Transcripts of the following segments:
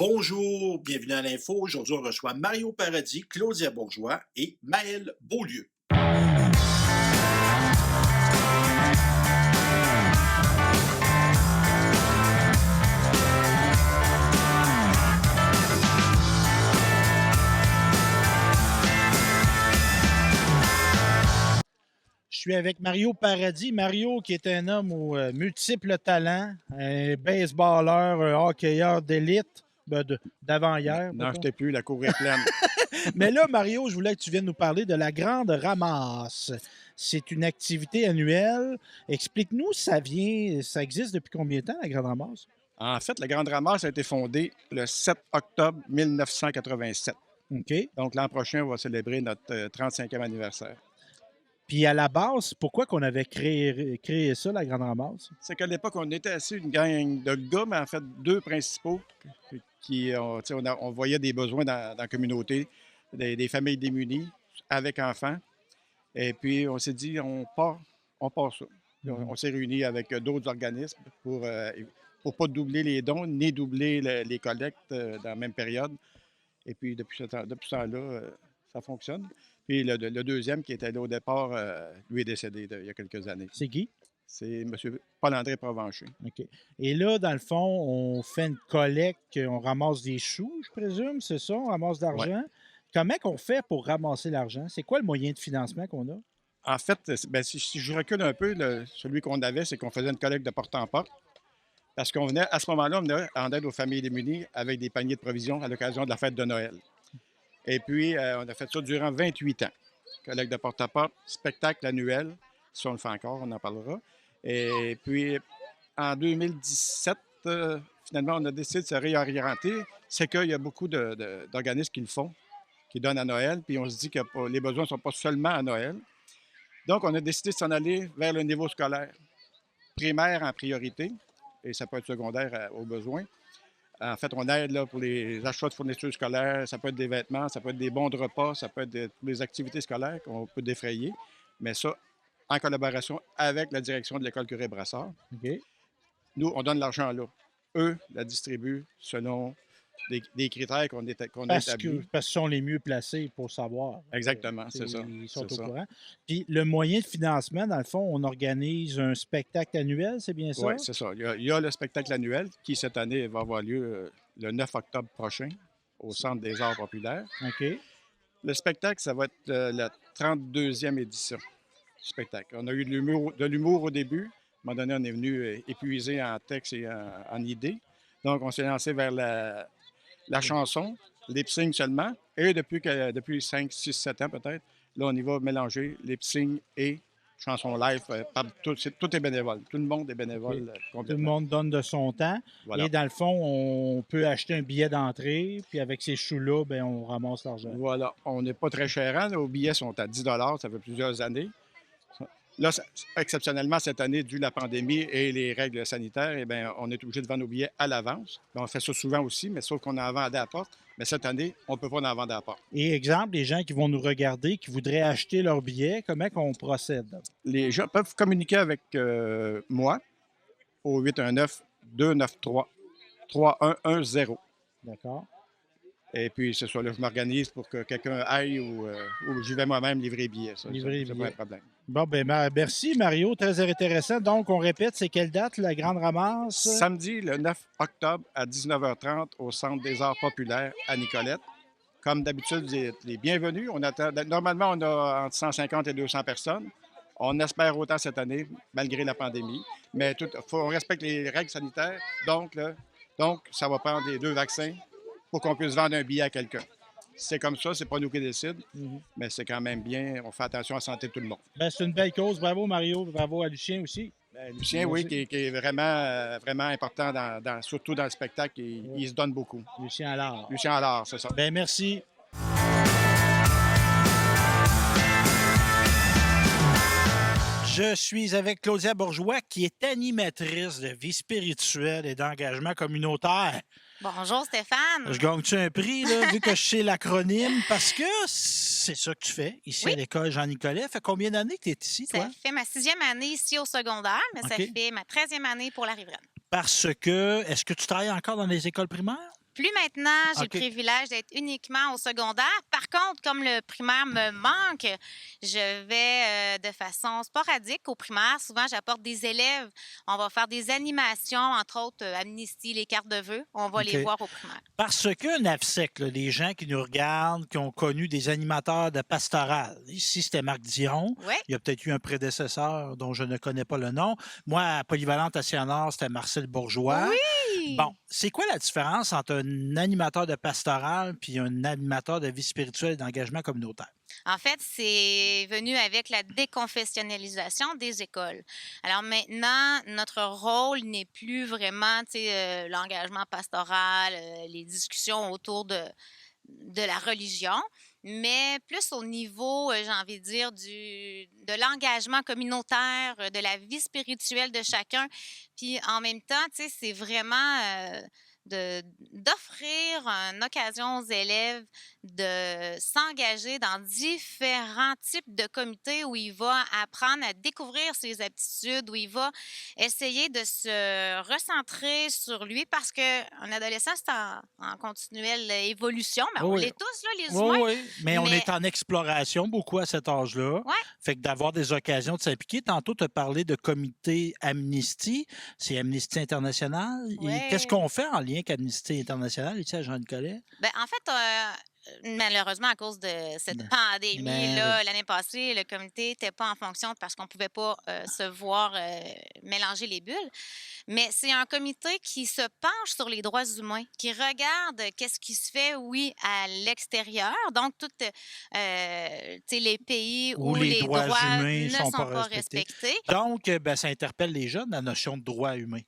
Bonjour, bienvenue à l'info. Aujourd'hui, on reçoit Mario Paradis, Claudia Bourgeois et Maëlle Beaulieu. Je suis avec Mario Paradis. Mario, qui est un homme aux multiples talents, un baseballeur, un hockeyeur d'élite, d'avant-hier. Non, je t'ai plus, la cour est pleine. Mais là, Mario, je voulais que tu viennes nous parler de la Grande Ramasse. C'est une activité annuelle. Explique-nous, ça existe depuis combien de temps, la Grande Ramasse? En fait, la Grande Ramasse a été fondée le 7 octobre 1987. OK. Donc, l'an prochain, on va célébrer notre 35e anniversaire. Puis à la base, pourquoi qu'on avait créé ça, la Grande Ramasse? C'est qu'à l'époque, on était assez une gang de gars, mais en fait, deux principaux on voyait des besoins dans la communauté, des familles démunies avec enfants. Et puis, on s'est dit, on part ça. On s'est réunis avec d'autres organismes pour pas doubler les dons, ni doubler les collectes dans la même période. Et puis, depuis ce temps-là, ça fonctionne. Puis le deuxième qui était là au départ, lui est décédé il y a quelques années. C'est qui? C'est M. Paul-André Provencher. OK. Et là, dans le fond, on fait une collecte, on ramasse des sous, je présume, c'est ça? On ramasse de l'argent. Ouais. Comment qu'on fait pour ramasser l'argent? C'est quoi le moyen de financement qu'on a? En fait, si je recule un peu, celui qu'on avait, c'est qu'on faisait une collecte de porte en porte. Parce qu'on venait, à ce moment-là, on venait en aide aux familles démunies avec des paniers de provisions à l'occasion de la fête de Noël. Et puis, on a fait ça durant 28 ans. Collecte de porte-à-porte, spectacle annuel, si on le fait encore, on en parlera. Et puis, en 2017, finalement, on a décidé de se réorienter. C'est qu'il y a beaucoup d'organismes qui le font, qui donnent à Noël, puis on se dit que les besoins ne sont pas seulement à Noël. Donc, on a décidé de s'en aller vers le niveau scolaire. Primaire en priorité, et ça peut être secondaire aux besoins. En fait, on aide là, pour les achats de fournitures scolaires, ça peut être des vêtements, ça peut être des bons de repas, ça peut être pour les activités scolaires qu'on peut défrayer, mais ça, en collaboration avec la direction de l'École Curé-Brassard. OK. Nous, on donne l'argent là. Eux la distribuent selon des critères qu'on a établis. Parce qu'ils sont les mieux placés pour savoir. Exactement, c'est ça. Ils sont C'est au ça. courant. Puis le moyen de financement, dans le fond, on organise un spectacle annuel, c'est bien ça? Oui, c'est ça. Il y a le spectacle annuel qui, cette année, va avoir lieu le 9 octobre prochain au Centre des arts populaires. OK. Le spectacle, ça va être la 32e édition du spectacle. On a eu de l'humour au début. À un moment donné, on est venu épuisé en texte et en idées. Donc, on s'est lancé vers la chanson, lip-sync seulement. Et depuis 5, 6, 7 ans peut-être, là, on y va mélanger lip-sync et chanson live. Tout est bénévole. Tout le monde est bénévole. Okay. Tout Complètement. le monde donne de son temps. Voilà. Et dans le fond, on peut acheter un billet d'entrée. Puis avec ces choux-là, ben, on ramasse l'argent. Voilà. On n'est pas très cher. Nos billets sont à 10 $. Ça fait plusieurs années. Là, exceptionnellement, cette année, dû à la pandémie et les règles sanitaires, eh bien, on est obligé de vendre nos billets à l'avance. On fait ça souvent aussi, mais sauf qu'on en vend à la porte. Mais cette année, on ne peut pas en vendre à la porte. Et exemple, les gens qui vont nous regarder, qui voudraient acheter leurs billets, comment on procède? Les gens peuvent communiquer avec moi au 819-293-3110. D'accord. Et puis, c'est ça, là, je m'organise pour que quelqu'un aille ou j'y vais moi-même livrer les billets. Livrer les c'est billets. pas un problème. Bon, ben merci Mario, très intéressant. Donc, on répète, c'est quelle date, la Grande Ramasse? Samedi, le 9 octobre à 19h30 au Centre des arts populaires à Nicolette. Comme d'habitude, vous êtes les bienvenus. Normalement, on a entre 150 et 200 personnes. On espère autant cette année, malgré la pandémie. Mais on respecte les règles sanitaires. Donc, ça va prendre les 2 vaccins pour qu'on puisse vendre un billet à quelqu'un. C'est comme ça, c'est pas nous qui décident, mais c'est quand même bien. On fait attention à la santé de tout le monde. Ben, c'est une belle cause. Bravo Mario, bravo à Lucien aussi. Lucien, oui, qui est vraiment, vraiment important, surtout dans le spectacle. Il se donne beaucoup. Lucien Allard. Lucien Allard, c'est ça. Ben merci. Je suis avec Claudia Bourgeois, qui est animatrice de vie spirituelle et d'engagement communautaire. Bonjour Stéphane. Je gagne-tu un prix, là, vu que je sais l'acronyme? Parce que c'est ça que tu fais ici à l'école Jean-Nicolet. Fait combien d'années que tu es ici, toi? Ça fait ma 6e année ici au secondaire, mais ça OK. fait ma 13e année pour la riveraine. Parce que, est-ce que tu travailles encore dans les écoles primaires? plus maintenant. J'ai OK. le privilège d'être uniquement au secondaire. Par contre, comme le primaire me manque, je vais de façon sporadique au primaire. Souvent, j'apporte des élèves. On va faire des animations, entre autres Amnesty, les cartes de vœux. On va les OK. voir au primaire. Parce que NAVSEC, là, les gens qui nous regardent, qui ont connu des animateurs de pastoral. Ici, c'était Marc Dion. Oui. Il y a peut-être eu un prédécesseur dont je ne connais pas le nom. Moi, à Polyvalente à Cianor, c'était Marcel Bourgeois. Oui! Bon, c'est quoi la différence entre un animateur de pastoral puis un animateur de vie spirituelle et d'engagement communautaire? En fait, c'est venu avec la déconfessionnalisation des écoles. Alors maintenant, notre rôle n'est plus vraiment, l'engagement pastoral, les discussions autour de la religion, mais plus au niveau, j'ai envie de dire, de l'engagement communautaire, de la vie spirituelle de chacun. Puis en même temps, c'est vraiment d'offrir une occasion aux élèves de s'engager dans différents types de comités où il va apprendre à découvrir ses aptitudes, où il va essayer de se recentrer sur lui parce qu'un adolescent, c'est en continuelle évolution. Mais on Oui. l'est tous, là, les Oui, humains. oui. Mais on Mais- est en exploration beaucoup à cet âge-là. Ouais. Fait que d'avoir des occasions de s'impliquer. Tantôt, tu as parlé de comité Amnesty. C'est Amnesty International. Et Ouais. qu'est-ce qu'on fait en lien avec Amnesty International ici à Jean-Nicolet? Ben, en fait, malheureusement, à cause de cette Ben, pandémie-là, l'année passée, le comité n'était pas en fonction parce qu'on ne pouvait pas se voir mélanger les bulles. Mais c'est un comité qui se penche sur les droits humains, qui regarde qu'est-ce qui se fait, oui, à l'extérieur. Donc, tous les pays Où où les les droits droits humains ne sont sont pas pas respectés. respectés. Donc, ben, ça interpelle les jeunes, la notion de droit humain.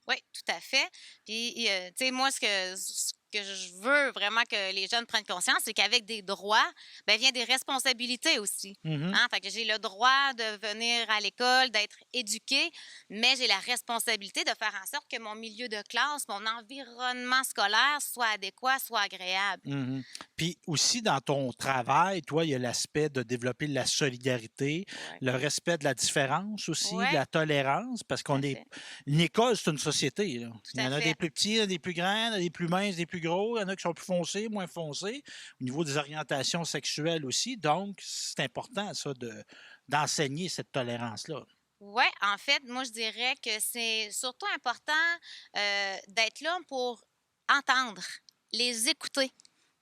Oui, tout à fait. Puis, tu sais, moi, ce que je veux vraiment que les jeunes prennent conscience, c'est qu'avec des droits, ben, vient des responsabilités aussi. Mhm. Hein? Fait que j'ai le droit de venir à l'école, d'être éduqué, mais j'ai la responsabilité de faire en sorte que mon milieu de classe, mon environnement scolaire soit adéquat, soit agréable. Mhm. Puis aussi, dans ton travail, toi, il y a l'aspect de développer la solidarité, Ouais. le respect de la différence aussi, Ouais. de la tolérance, parce Tout à qu'on est. fait. Une école, c'est une société. Là. Il y à en a fait. des plus petits, il y en a des plus grands, il y en a des plus minces, des plus gros, il y en a qui sont plus foncés, moins foncés. Au niveau des orientations sexuelles aussi. Donc, c'est important, ça, d'enseigner cette tolérance-là. Oui, en fait, moi, je dirais que c'est surtout important d'être là pour entendre, les écouter.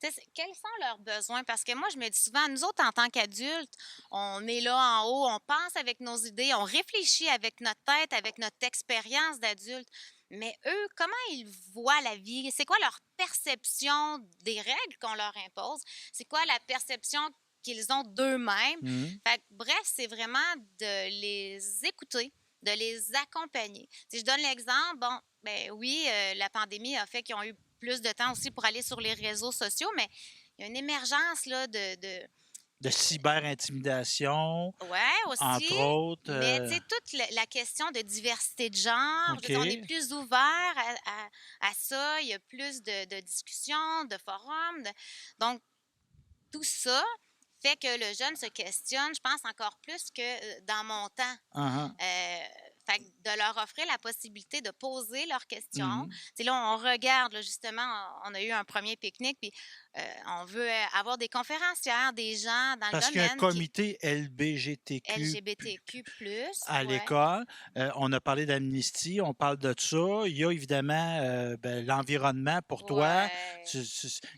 Tu sais, quels sont leurs besoins? Parce que moi, je me dis souvent, nous autres, en tant qu'adultes, on est là en haut, on pense avec nos idées, on réfléchit avec notre tête, avec notre expérience d'adulte. Mais eux, comment ils voient la vie? C'est quoi leur perception des règles qu'on leur impose? C'est quoi la perception qu'ils ont d'eux-mêmes? Mhm. Fait que, bref, c'est vraiment de les écouter, de les accompagner. Si je donne l'exemple, bon, ben oui, la pandémie a fait qu'ils ont eu plus de temps aussi pour aller sur les réseaux sociaux, mais il y a une émergence là, De cyber-intimidation, ouais, aussi. entre autres. Mais tu sais, toute la question de diversité de genre, je veux dire, on est OK. plus ouvert à ça, il y a plus de discussions, de forums. Donc, tout ça fait que le jeune se questionne, je pense, encore plus que dans mon temps. Uh-huh. Fait que de leur offrir la possibilité de poser leurs questions. Mhm. Tu sais, là, on regarde, là, justement, on a eu un premier pique-nique, puis on veut avoir des conférencières, des gens dans Parce le qu'il y a un domaine qui comité LBGTQ LGBTQ+. à Ouais. l'école. On a parlé d'amnistie, on parle de ça. Il y a évidemment ben, l'environnement pour toi. Ouais.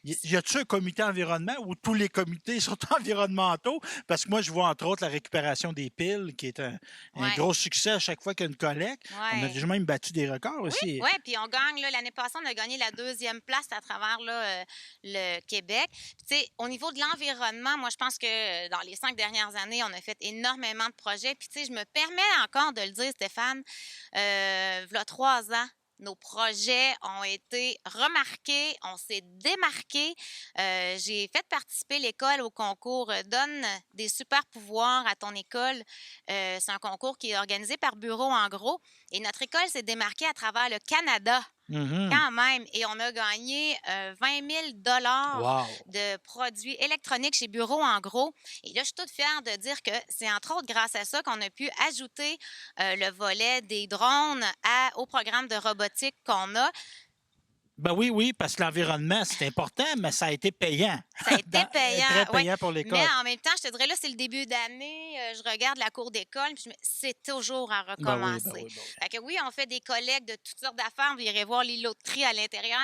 Y a-tu un comité environnement où tous les comités sont environnementaux? Parce que moi, je vois entre autres la récupération des piles, qui est un Ouais. gros succès à chaque fois qu'il y a une collecte. On a Ouais. déjà même battu des records Oui, aussi. ouais, puis on gagne, là, l'année passée, on a gagné la 2e place à travers là, le Québec. Puis, tu sais, au niveau de l'environnement, moi, je pense que dans les 5 dernières années, on a fait énormément de projets. Puis, tu sais, je me permets encore de le dire, Stéphane, v'là 3 ans, nos projets ont été remarqués, on s'est démarqués. J'ai fait participer l'école au concours Donne des super pouvoirs à ton école. C'est un concours qui est organisé par Bureau en gros. Et notre école s'est démarquée à travers le Canada. Mhm. Quand même. Et on a gagné 20 000 Wow. de produits électroniques chez Bureau en gros. Et là, je suis toute fière de dire que c'est entre autres grâce à ça qu'on a pu ajouter le volet des drones au programme de robotique qu'on a. Ben oui, oui, parce que l'environnement, c'est important, mais ça a été payant. Ça a été Très payant, oui. payant pour l'école. Mais en même temps, je te dirais, là, c'est le début d'année, je regarde la cour d'école, puis c'est toujours à Ben oui, ben recommencer. oui, ben oui. Fait que oui, on fait des collectes de toutes sortes d'affaires, vous irez voir les lots de tri à l'intérieur,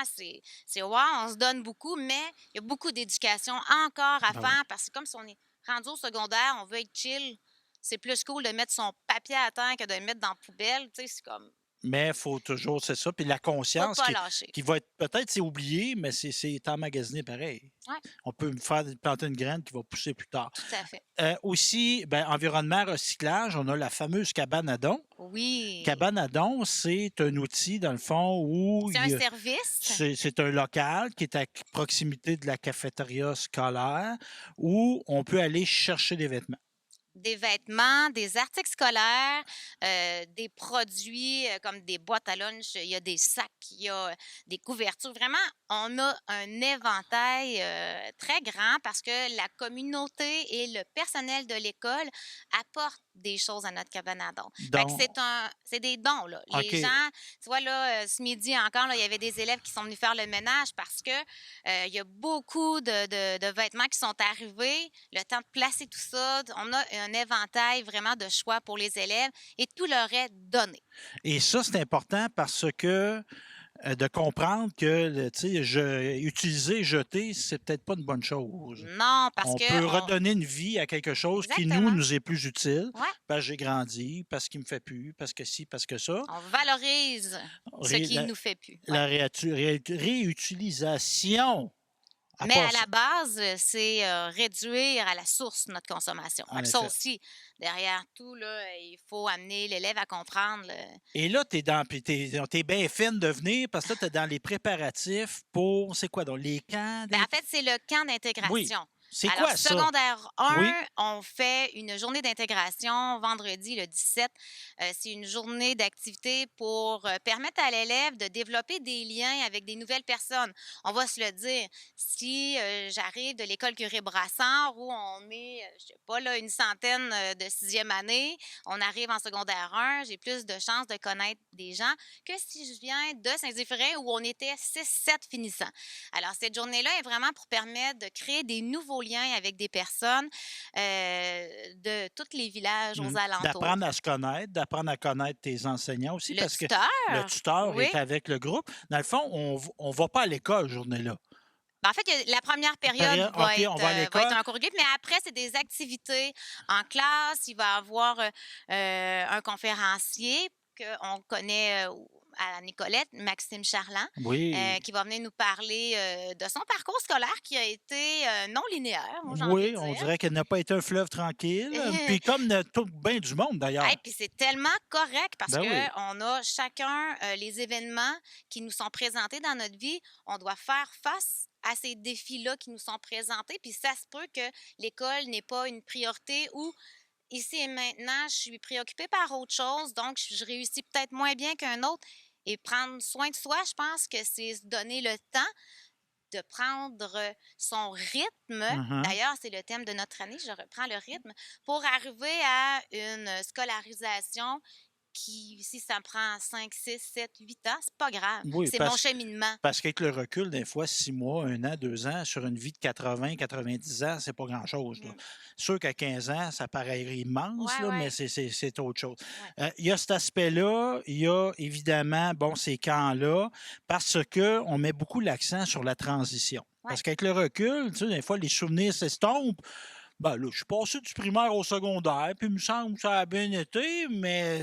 c'est wow, on se donne beaucoup, mais il y a beaucoup d'éducation encore à Ben faire oui. parce que comme si on est rendu au secondaire, on veut être chill, c'est plus cool de mettre son papier à terre que de le mettre dans la poubelle, tu sais, c'est comme, Mais il faut toujours, c'est ça. Puis la faut conscience pas lâcher. qui va être peut-être c'est oublié, mais c'est emmagasiné pareil. Ouais, On peut faire planter une graine qui va pousser plus tard. tout à fait. Aussi, ben, environnement, recyclage, on a la fameuse cabane à dons. Oui. Cabane à dons, c'est un outil, dans le fond, où C'est un service. c'est un local qui est à proximité de la cafétéria scolaire où on peut aller chercher des vêtements. Des vêtements, des articles scolaires, des produits comme des boîtes à lunch, il y a des sacs, il y a des couvertures. Vraiment, on a un éventail très grand parce que la communauté et le personnel de l'école apportent des choses à notre cabane à dons. Fait que Donc, c'est des dons, là. Les OK. gens, tu vois, là, ce midi encore, là, il y avait des élèves qui sont venus faire le ménage parce que il y a beaucoup de vêtements qui sont arrivés. Le temps de placer tout ça, on a un éventail vraiment de choix pour les élèves et tout leur est donné. Et ça, c'est important parce que de comprendre que, tu sais, utiliser, jeter, c'est peut-être pas une bonne chose. Non, parce On que peut redonner une vie à quelque chose qui, exactement. nous est plus utile, Ouais, parce que j'ai grandi, parce qu'il me fait plus, parce que ci, parce que ça. on valorise ce Ré- qui la, nous fait plus. Ouais. la réutilisation, à Mais à part la ça, base, c'est réduire à la source notre consommation. Fait en que ça effet. aussi, derrière tout, là, il faut amener l'élève à comprendre. Et là, t'es bien fine de venir parce que là, tu es dans les préparatifs pour, c'est quoi, donc les camps? Ben, en fait, c'est le camp Oui. d'intégration. C'est Alors, quoi ça? secondaire Oui. 1, on fait une journée d'intégration vendredi le 17. C'est une journée d'activité pour permettre à l'élève de développer des liens avec des nouvelles personnes. On va se le dire, si j'arrive de l'école Curé-Brassard où on est, je sais pas, là, une centaine de sixième année, on arrive en secondaire 1, j'ai plus de chances de connaître des gens que si je viens de Saint-Zéphirin où on était 6-7 finissants. Alors, cette journée-là est vraiment pour permettre de créer des nouveaux liens avec des personnes de tous les villages aux alentours. D'apprendre à se connaître, d'apprendre à connaître tes enseignants aussi, Le parce que tuteur, le tuteur oui. est avec le groupe. Dans le fond, on ne va pas à l'école journée-là. Ben, en fait, la première période OK, va on va à être l'école. un cours de groupe, mais après, c'est des activités en classe. Il va y avoir un conférencier qu'on connaît à Nicolette, Maxime Charland, Oui. qui va venir nous parler de son parcours scolaire qui a été non linéaire, moi, j'ai envie Oui, de on dire. dirait qu'elle n'a pas été un fleuve tranquille. Puis comme tout bien du monde, d'ailleurs. Hey, puis c'est tellement correct parce Ben que oui. on a chacun les événements qui nous sont présentés dans notre vie. On doit faire face à ces défis-là qui nous sont présentés. Puis ça se peut que l'école n'est pas une priorité ou ici et maintenant, je suis préoccupée par autre chose, donc je réussis peut-être moins bien qu'un autre. Et prendre soin de soi, je pense que c'est se donner le temps de prendre son rythme. Mhm. D'ailleurs, c'est le thème de notre année, je reprends le rythme, pour arriver à une scolarisation qui, si ça prend 5, 6, 7, 8 ans, c'est pas grave. Oui, C'est mon cheminement. parce qu'avec le recul, des fois, 6 mois, 1 an, 2 ans, sur une vie de 80, 90 ans, c'est pas grand-chose. Là. Mm. Sûr qu'à 15 ans, ça paraît immense, Ouais, là, ouais. mais c'est autre chose. Ouais. Il y a cet aspect-là, il y a évidemment, bon, ces camps-là, parce qu'on met beaucoup l'accent sur la transition. Ouais. Parce qu'avec le recul, tu sais, des fois, les souvenirs s'estompent. Ben là, je suis passé du primaire au secondaire, puis il me semble que ça a bien été, mais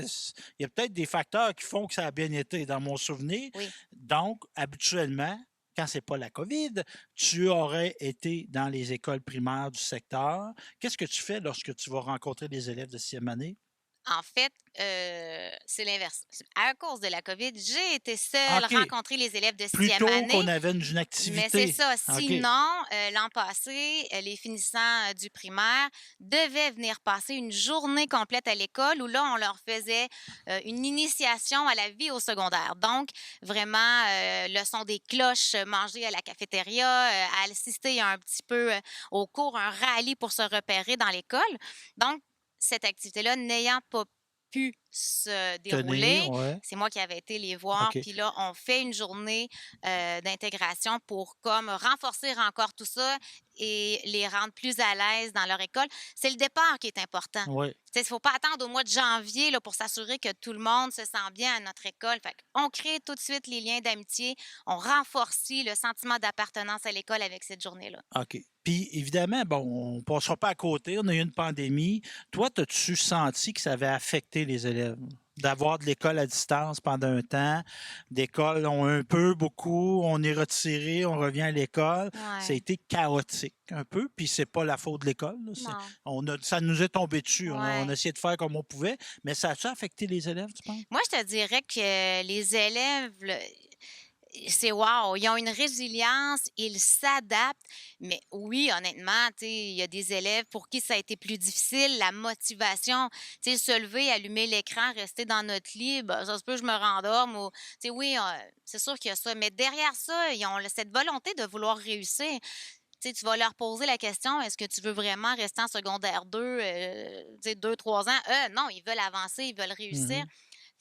il y a peut-être des facteurs qui font que ça a bien été dans mon souvenir. Oui. Donc, habituellement, quand c'est pas la COVID, tu aurais été dans les écoles primaires du secteur. Qu'est-ce que tu fais lorsque tu vas rencontrer des élèves de 6e année? En fait, c'est l'inverse. À cause de la COVID, j'ai été seule OK. rencontrer les élèves de 6e Plutôt année. qu'on avait une Mais c'est activité. ça. OK. Sinon, l'an passé, les finissants du primaire devaient venir passer une journée complète à l'école où là, on leur faisait une initiation à la vie au secondaire. Donc, vraiment, le son des cloches, manger à la cafétéria, assister un petit peu au cours, un rallye pour se repérer dans l'école. Donc, cette activité-là n'ayant pas pu se Tenir, dérouler. ouais. C'est moi qui avais été les voir. OK. Puis là, on fait une journée d'intégration pour comme renforcer encore tout ça et les rendre plus à l'aise dans leur école. C'est le départ qui est important. Ouais. Il ne faut pas attendre au mois de janvier là, pour s'assurer que tout le monde se sent bien à notre école. Fait on crée tout de suite les liens d'amitié. On renforce le sentiment d'appartenance à l'école avec cette journée-là. OK. Puis évidemment, bon, on ne passera pas à côté, on a eu une pandémie. Toi, as-tu senti que ça avait affecté les élèves? D'avoir de l'école à distance pendant un temps, d'école, on un peu, beaucoup, on est retiré, on revient à l'école. Ça a Ouais. été chaotique un peu, puis c'est pas la faute de l'école. Là, Non. ça nous est tombé dessus. On a Ouais. essayé de faire comme on pouvait, mais ça a-tu affecté les élèves, tu penses? Moi, je te dirais que les élèves, là, c'est wow, ils ont une résilience, ils s'adaptent. Mais oui, honnêtement, tu sais, il y a des élèves pour qui ça a été plus difficile, la motivation, tu sais, se lever, allumer l'écran, rester dans notre lit, ben, ça se peut, je me rendorme ou, tu sais, oui, c'est sûr qu'il y a ça. Mais derrière ça, ils ont cette volonté de vouloir réussir. Tu sais, tu vas leur poser la question, est-ce que tu veux vraiment rester en secondaire 2, tu sais, 2-3 ans? Non, ils veulent avancer, ils veulent réussir. Mhm.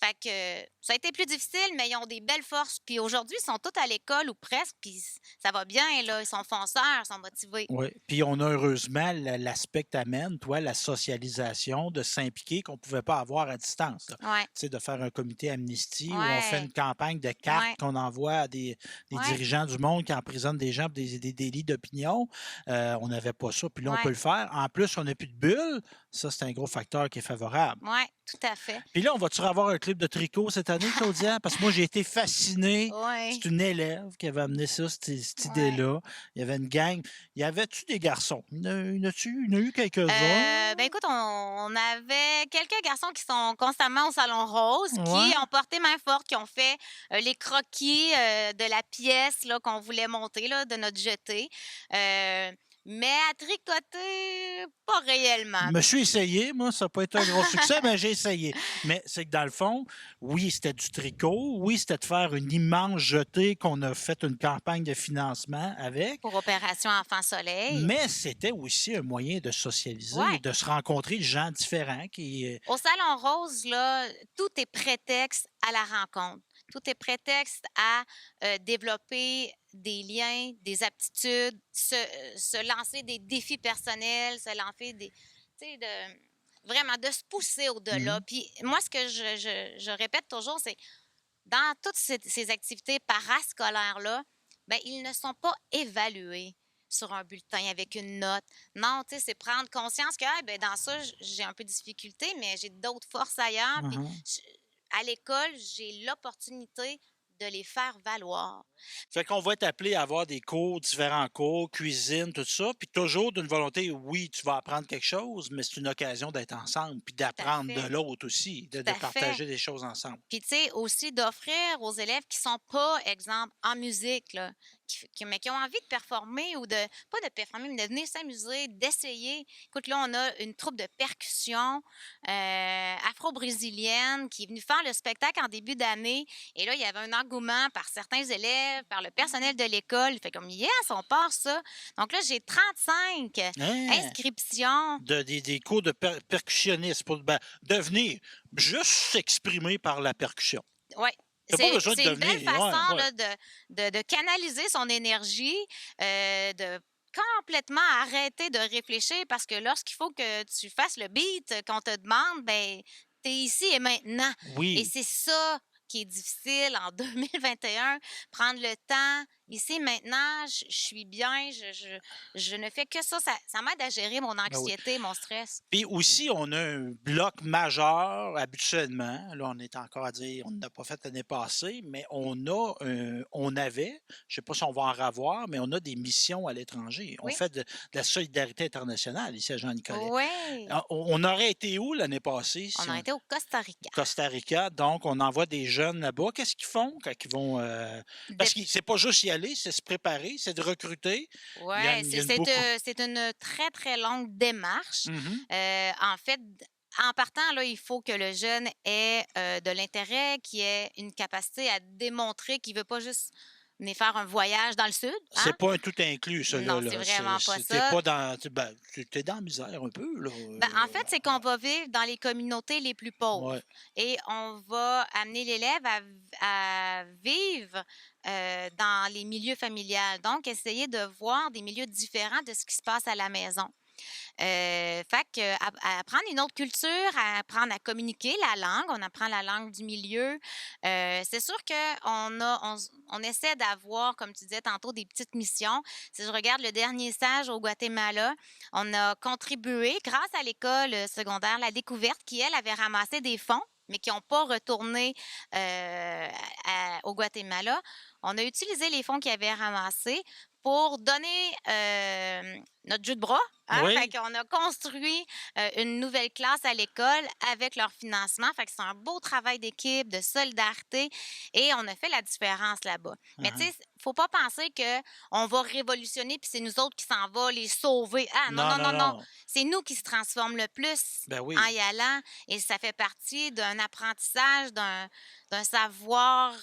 Fait que ça a été plus difficile, mais ils ont des belles forces. Puis aujourd'hui, ils sont tous à l'école ou presque, puis ça va bien, là. Ils sont fonceurs, ils sont motivés. Oui. Puis on a heureusement l'aspect que t'amènes, toi, la socialisation, de s'impliquer qu'on ne pouvait pas avoir à distance. Là. Ouais, Tu sais, de faire un comité amnistie où on fait ouais, une campagne de cartes ouais, qu'on envoie à des ouais, dirigeants du monde qui emprisonnent des gens pour des délits d'opinion. On n'avait pas ça, puis là, on peut ouais, le faire. En plus, on n'a plus de bulles. Ça, c'est un gros facteur qui est favorable. ouais, tout à fait. Puis là, on va-tu avoir un club de tricot cette année, Claudia? Parce que moi, j'ai été fasciné. Ouais, C'est une élève qui avait amené ça, cette ouais. idée-là. Il y avait une gang. Y avait-tu des garçons? Il y en a eu quelques-uns? Ben écoute, on avait quelques garçons qui sont constamment au Salon Rose, Ouais. qui ont porté main forte, qui ont fait les croquis de la pièce là, qu'on voulait monter, là, de notre jetée. Mais à tricoter, pas réellement. Je me suis essayé, moi, ça n'a pas été un gros succès, mais j'ai essayé. Mais c'est que dans le fond, oui, c'était du tricot, oui, c'était de faire une immense jetée qu'on a fait une campagne de financement avec, Pour Opération Enfant Soleil. mais c'était aussi un moyen de socialiser, Ouais. de se rencontrer des gens différents qui. Au Salon Rose, là, tout est prétexte à la rencontre. Tout est prétexte à développer des liens, des aptitudes, se lancer des défis personnels, se lancer des, tu sais, vraiment de se pousser au-delà. Mhm. Puis moi, ce que je répète toujours, c'est dans toutes ces activités parascolaires-là, ben, ils ne sont pas évalués sur un bulletin avec une note. Non, tu sais, c'est prendre conscience que ah, ben, dans ça, j'ai un peu de difficulté, mais j'ai d'autres forces ailleurs. Puis Mhm. à l'école, j'ai l'opportunité de les faire valoir. Fait qu'on va être appelé à avoir des cours, différents cours, cuisine, tout ça, puis toujours d'une volonté, oui, tu vas apprendre quelque chose, mais c'est une occasion d'être ensemble, puis Tout à d'apprendre de fait. l'autre aussi, Tout de à fait. partager des choses ensemble. Puis, tu sais, aussi d'offrir aux élèves qui sont pas, exemple, en musique, là, mais qui ont envie de performer ou pas de performer, mais de venir s'amuser, d'essayer. Écoute, là, on a une troupe de percussion afro-brésilienne qui est venue faire le spectacle en début d'année. Et là, il y avait un engouement par certains élèves, par le personnel de l'école. Il fait comme, yes, on part ça. Donc là, j'ai 35 Hein? inscriptions. Des cours de percussionniste pour devenir juste s'exprimer par la percussion. Oui. T'as pas besoin de C'est une belle devenir. façon Ouais, ouais. là, de canaliser son énergie, de complètement arrêter de réfléchir parce que lorsqu'il faut que tu fasses le beat qu'on te demande, ben, tu es ici et maintenant. Et Oui. c'est ça qui est difficile en 2021, prendre le temps. Ici, maintenant, je suis bien, je ne fais que ça. Ça m'aide à gérer mon Ben oui. anxiété, mon stress. Puis aussi, on a un bloc majeur habituellement. Là, on est encore à dire, on n'a pas fait l'année passée, mais on avait, je ne sais pas si on va en revoir, mais on a des missions à l'étranger. On Oui. fait de la solidarité internationale ici à Jean-Nicolet. Oui. On aurait été où l'année passée? On a été au Costa Rica. Costa Rica, donc on envoie des jeunes là-bas. Qu'est-ce qu'ils font quand ils vont... Parce que c'est pas juste y aller, c'est se préparer, c'est de recruter. Oui, Il y a beaucoup. c'est une très, très longue démarche. Mhm. En fait, en partant, là, il faut que le jeune ait de l'intérêt, qu'il ait une capacité à démontrer qu'il ne veut pas juste venez faire un voyage dans le sud. Hein? C'est pas un tout inclus, ça, Non, là. c'est vraiment pas T'es ça. pas dans. Ben, t'es dans la misère un peu, là. En fait, c'est qu'on va vivre dans les communautés les plus pauvres. Ouais. Et on va amener l'élève à vivre dans les milieux familiales. Donc, essayer de voir des milieux différents de ce qui se passe à la maison. Fait que à apprendre une autre culture, à apprendre à communiquer la langue, on apprend la langue du milieu. C'est sûr qu'on essaie d'avoir, comme tu disais tantôt, des petites missions. Si je regarde le dernier stage au Guatemala, on a contribué, grâce à l'école secondaire La Découverte, qui, elle, avait ramassé des fonds mais qui n'ont pas retourné au Guatemala. On a utilisé les fonds qu'ils avaient ramassés pour donner notre jus de bras. Hein? Oui. Fait qu'on a construit une nouvelle classe à l'école avec leur financement. Fait que c'est un beau travail d'équipe, de solidarité et on a fait la différence là-bas. Mais tu sais, faut pas penser qu'on va révolutionner puis c'est nous autres qui s'en va les sauver. Ah non. C'est nous qui se transforment le plus Ben oui. en y allant et ça fait partie d'un apprentissage, d'un savoir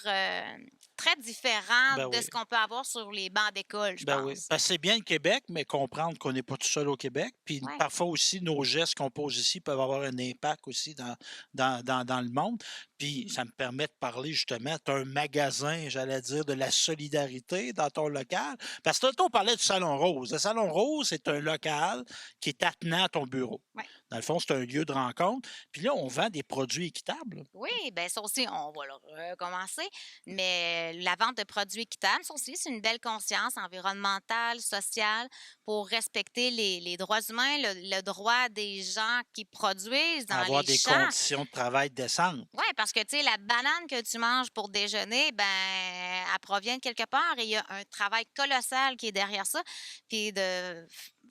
très différent Ben de oui. ce qu'on peut avoir sur les bancs d'école, je Ben pense. oui. Parce que c'est bien le Québec, mais comprendre qu'on n'est pas tout seul au Québec. Puis Ouais. parfois aussi, nos gestes qu'on pose ici peuvent avoir un impact aussi dans le monde. Puis ça me permet de parler justement, tu as un magasin, j'allais dire, de la solidarité dans ton local. Parce que tantôt, on parlait du Salon Rose. Le Salon Rose, c'est un local qui est attenant à ton bureau. Ouais. Dans le fond, c'est un lieu de rencontre. Puis là, on vend des produits équitables. Oui, bien ça aussi, on va le recommencer. Mais la vente de produits équitables, ça aussi, c'est une belle conscience environnementale, sociale, pour respecter les droits humains, le droit des gens qui produisent dans Avoir les des champs. conditions de travail décentes. Oui, parce que, tu sais, la banane que tu manges pour déjeuner, ben, elle provient de quelque part et il y a un travail colossal qui est derrière ça. Puis de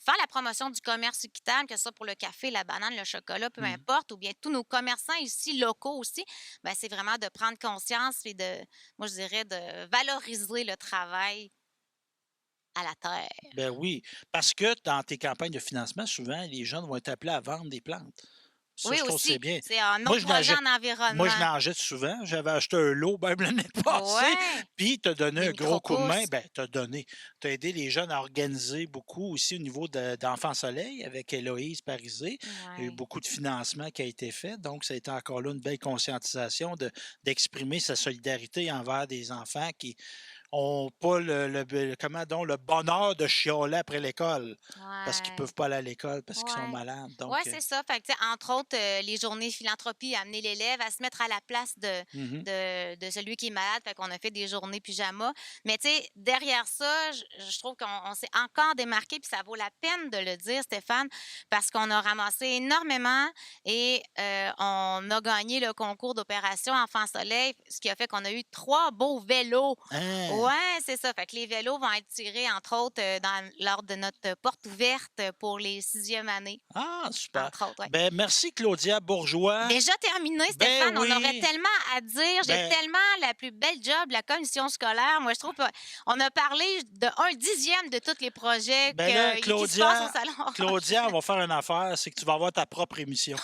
faire la promotion du commerce équitable, que ce soit pour le café, la banane, le chocolat, peu importe, ou bien tous nos commerçants ici, locaux aussi, ben, c'est vraiment de prendre conscience et moi, je dirais, de valoriser le travail à la terre. Ben oui, parce que dans tes campagnes de financement, souvent, les jeunes vont être appelés à vendre des plantes. Ça, Oui, je trouve que c'est aussi. bien. C'est un Moi, autre je projet n'achète- en environnement. Moi, je n'en jette souvent. J'avais acheté un lot même l'année passée. Ouais. Puis, tu as donné Des un gros coup de main. micro-pousses. Ben, tu as donné. Tu as aidé les jeunes à organiser beaucoup aussi au niveau d'Enfants Soleil avec Héloïse Parisé. Il y a eu Ouais. beaucoup de financement qui a été fait. Donc, ça a été encore là une belle conscientisation d'exprimer sa solidarité envers des enfants qui n'ont pas le bonheur de chialer après l'école parce qu'ils ne Ouais. peuvent pas aller à l'école parce qu'ils sont Ouais. malades. Donc, Oui, c'est ça. Fait que, tu sais, entre autres, les journées philanthropie, amener l'élève à se mettre à la place mhm. de celui qui est malade. Fait qu'on a fait des journées pyjama. Mais tu sais, derrière ça, je trouve qu'on s'est encore démarqué, puis ça vaut la peine de le dire, Stéphane, parce qu'on a ramassé énormément et on a gagné le concours d'opération Enfants Soleil, ce qui a fait qu'on a eu 3 beaux vélos. Hein? Ouais, c'est ça. Fait que les vélos vont être tirés, entre autres, lors de notre porte ouverte pour les 6e années, Ah, super. entre autres. Ouais. Ben, merci Claudia Bourgeois. Déjà terminé, Ben Stéphane. On aurait oui. tellement à dire. J'ai Ben- tellement la plus belle job, la commission scolaire. Moi, je trouve qu'on a parlé de 1/10 de tous les projets Ben là, qui se passent au salon. Claudia, on va faire une affaire, c'est que tu vas avoir ta propre émission.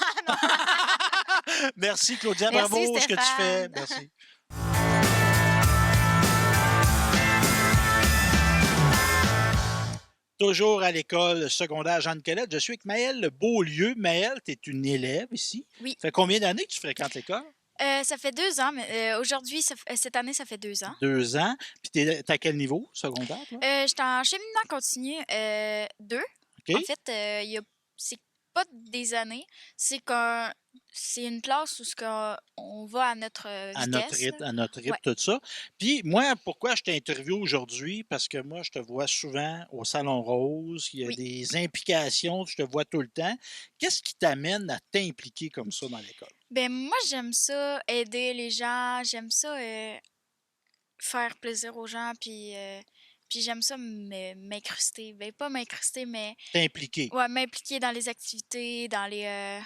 Merci Claudia, Merci, bravo ce que tu fais. Stéphane. Merci. Toujours à l'école secondaire Jeanne-Nicolette. Je suis avec Maëlle Beaulieu. Maëlle, tu es une élève ici. Oui. Ça fait combien d'années que tu fréquentes l'école? Ça fait 2 ans, mais aujourd'hui, cette année, ça fait 2 ans. 2 ans. Puis t'es à quel niveau secondaire, toi? J'étais en cheminement continu 2. OK. En fait, c'est pas des années, c'est une classe où on va à notre À notre vitesse. rythme, Ouais. tout ça. Puis moi, pourquoi je t'interviewe aujourd'hui? Parce que moi, je te vois souvent au Salon Rose, il y a Oui. des implications, je te vois tout le temps. Qu'est-ce qui t'amène à t'impliquer comme ça dans l'école? Ben moi, j'aime ça, aider les gens, j'aime ça faire plaisir aux gens, puis j'aime ça m'incruster. Ben pas m'incruster, mais T'impliquer. ouais, m'impliquer dans les activités, dans les...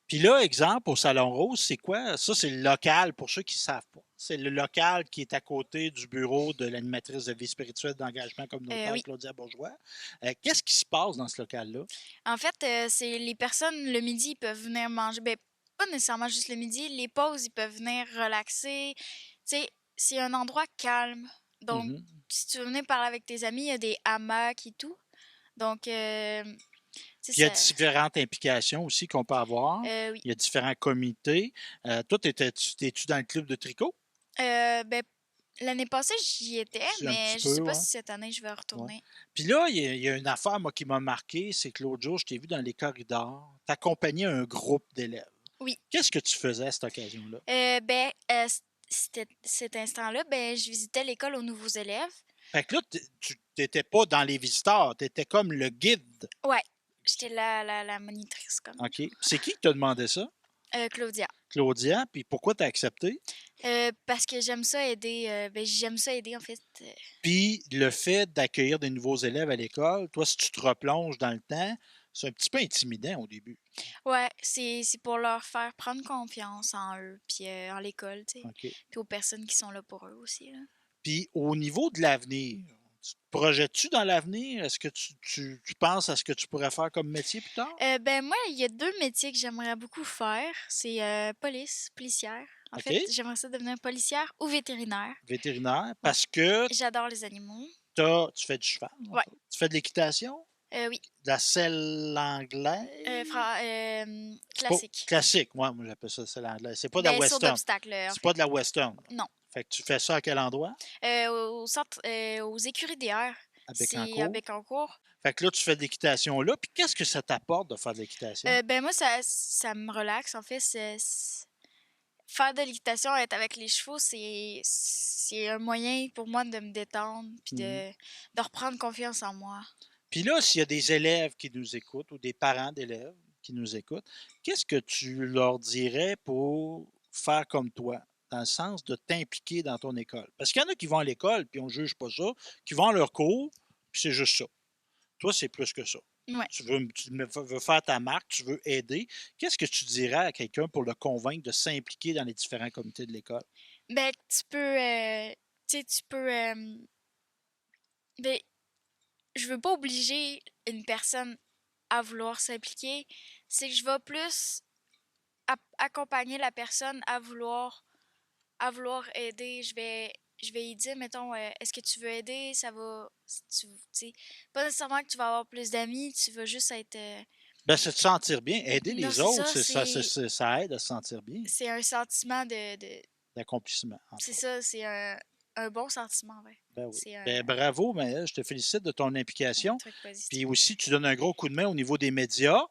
Puis là, exemple, au Salon Rose, c'est quoi? Ça, c'est le local, pour ceux qui ne savent pas. C'est le local qui est à côté du bureau de l'animatrice de vie spirituelle d'engagement communautaire, oui. Claudia Bourgeois. Qu'est-ce qui se passe dans ce local-là? En fait, c'est les personnes, le midi, ils peuvent venir manger. Ben, pas nécessairement juste le midi. Les pauses, ils peuvent venir relaxer. Tu sais, c'est un endroit calme Donc, Mhm. si tu veux venir parler avec tes amis, il y a des hamacs et tout. Donc, tu sais, Puis il y a ça... différentes implications aussi qu'on peut avoir. oui. Il y a différents comités. Toi, t'es-tu dans le club de tricot? Ben, l'année passée, j'y étais, Un petit mais je peu, sais pas ouais. si cette année, je vais Ouais. retourner. Puis là, il y a une affaire, moi, qui m'a marqué, c'est que l'autre jour, je t'ai vu dans les corridors, t'accompagnais un groupe d'élèves. Oui. Qu'est-ce que tu faisais à cette occasion-là? Cet instant-là, ben, je visitais l'école aux nouveaux élèves. Fait que là, tu n'étais pas dans les visiteurs, tu étais comme le guide. Ouais, j'étais la monitrice, comme. OK. C'est qui t'a demandé ça? Claudia. Claudia. Puis pourquoi t'as accepté? Parce que j'aime ça aider. J'aime ça aider, en fait. Puis le fait d'accueillir des nouveaux élèves à l'école, toi, si tu te replonges dans le temps, c'est un petit peu intimidant au début. Ouais, c'est pour leur faire prendre confiance en eux, puis en l'école, tu sais. OK. Puis aux personnes qui sont là pour eux aussi, là. Puis au niveau de l'avenir, tu te projettes-tu dans l'avenir? Est-ce que tu penses à ce que tu pourrais faire comme métier plus tard? Ben moi, il y a 2 métiers que j'aimerais beaucoup faire. C'est policière. En OK. fait, j'aimerais ça devenir policière ou vétérinaire. Vétérinaire, parce que J'adore les animaux. tu fais du cheval. en Ouais. fait. Tu fais de l'équitation, Oui. de la selle anglaise. C'est pas- Classique. Classique, moi j'appelle ça selle anglaise. C'est pas de la Ben, saut western. d'obstacle, en C'est fait. pas de la western. Non. Fait que tu fais ça à quel endroit? Au centre, aux écuries d'hier. À C'est Bécancour. à Bécancour. Fait que là, tu fais de l'équitation là. Puis qu'est-ce que ça t'apporte de faire de l'équitation? Ben moi, ça me relaxe. En fait, faire de l'équitation, être avec les chevaux, c'est un moyen pour moi de me détendre puis de reprendre confiance en moi. Puis là, s'il y a des élèves qui nous écoutent ou des parents d'élèves qui nous écoutent, qu'est-ce que tu leur dirais pour faire comme toi, dans le sens de t'impliquer dans ton école? Parce qu'il y en a qui vont à l'école, puis on ne juge pas ça, qui vont à leur cours, puis c'est juste ça. Toi, c'est plus que ça. Ouais. Tu veux faire ta marque, tu veux aider. Qu'est-ce que tu dirais à quelqu'un pour le convaincre de s'impliquer dans les différents comités de l'école? Ben, tu peux... ben, je veux pas obliger une personne à vouloir s'impliquer. C'est que je vais plus accompagner la personne à vouloir aider. Je vais lui dire, mettons, est-ce que tu veux aider? Ça va... pas nécessairement que tu vas avoir plus d'amis, tu vas juste être... Ben, c'est de se sentir bien. Aider Non, les c'est autres, ça, ça aide à se sentir bien. C'est un sentiment D'accomplissement. C'est ça, c'est un bon sentiment, ouais. Ben oui. C'est Ben, bravo, Maëlle, je te félicite de ton implication. truc positif. Puis aussi, tu donnes un gros coup de main au niveau des médias.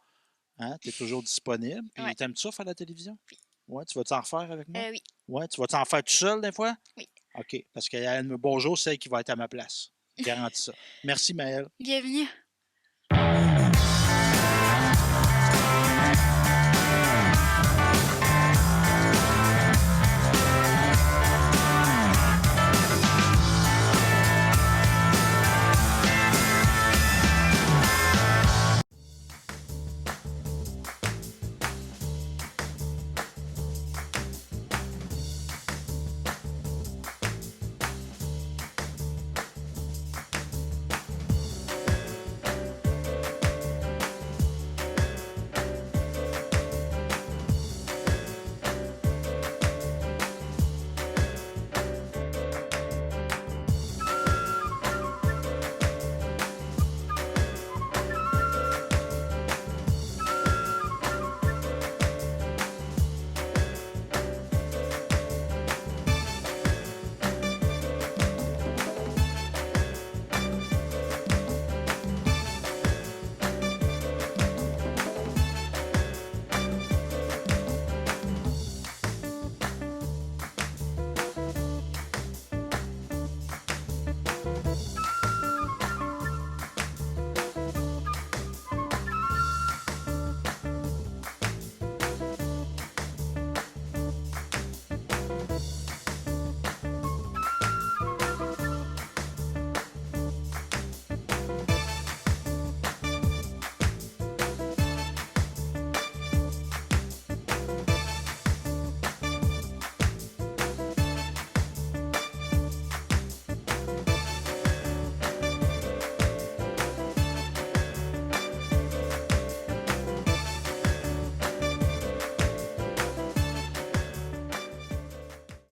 Hein? Tu es toujours disponible. Puis Ouais. t'aimes-tu ça faire la télévision? Oui. Ouais, tu vas t'en refaire avec moi? Oui. Ouais, tu vas t'en faire tout seul des fois? Oui. OK. Parce qu'il y a un bonjour, c'est qui va être à ma place. Garantis ça. Merci, Maëlle. Bienvenue.